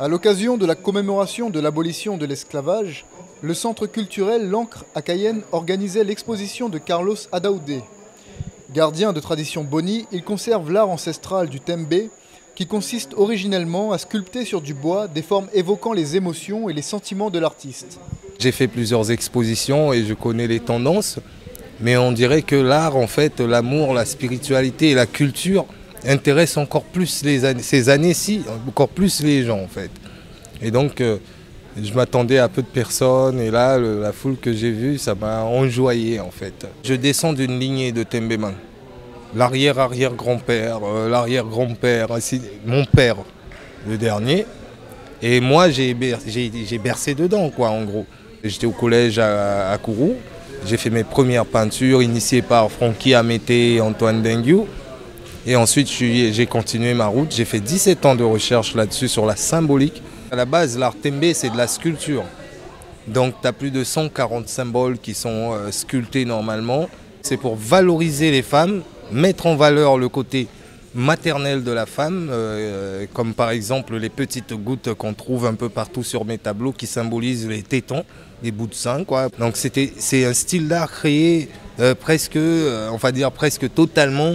À l'occasion de la commémoration de l'abolition de l'esclavage, le centre culturel L'Ancre à Cayenne organisait l'exposition de Carlos Adaoudé. Gardien de tradition Boni, il conserve l'art ancestral du Tembé, qui consiste originellement à sculpter sur du bois des formes évoquant les émotions et les sentiments de l'artiste. J'ai fait plusieurs expositions et je connais les tendances, mais on dirait que l'art, en fait, l'amour, la spiritualité et la culture intéressent encore plus ces années-ci, encore plus les gens, en fait. Et donc, je m'attendais à peu de personnes et là, la foule que j'ai vue, ça m'a enjoyé, en fait. Je descends d'une lignée de Tembéman. L'arrière-arrière-grand-père, l'arrière-grand-père, mon père, le dernier. Et moi, j'ai bercé dedans, quoi, en gros. J'étais au collège à Kourou. J'ai fait mes premières peintures initiées par Francky Amété et Antoine Dengue. Et ensuite, j'ai continué ma route. J'ai fait 17 ans de recherche là-dessus, sur la symbolique. À la base, l'art Tembé, c'est de la sculpture. Donc, tu as plus de 140 symboles qui sont sculptés normalement. C'est pour valoriser les femmes, mettre en valeur le côté maternel de la femme, comme par exemple les petites gouttes qu'on trouve un peu partout sur mes tableaux qui symbolisent les tétons, les bouts de sein, quoi. Donc c'est un style d'art créé presque, on va dire presque totalement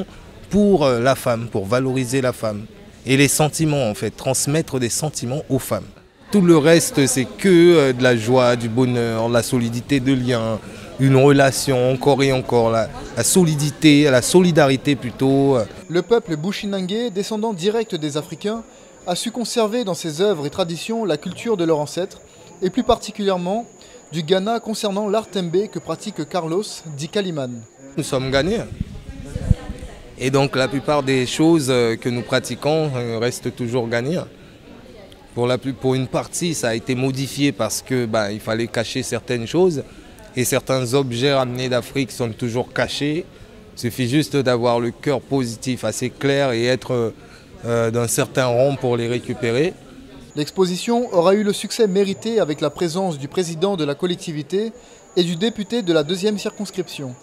pour la femme, pour valoriser la femme. Et les sentiments, en fait, transmettre des sentiments aux femmes. Tout le reste, c'est que de la joie, du bonheur, la solidité de lien, une relation encore et encore, la solidité, la solidarité plutôt. Le peuple Bushinangé, descendant direct des Africains, a su conserver dans ses œuvres et traditions la culture de leurs ancêtres, et plus particulièrement du Ghana concernant l'art Tembé que pratique Carlos, dit Kaliman. Nous sommes Ghanéens. Et donc la plupart des choses que nous pratiquons restent toujours ghanéens. Pour une partie, ça a été modifié parce que il fallait cacher certaines choses. Et certains objets ramenés d'Afrique sont toujours cachés. Il suffit juste d'avoir le cœur positif assez clair et être d'un certain rang pour les récupérer. L'exposition aura eu le succès mérité avec la présence du président de la collectivité et du député de la 2e circonscription.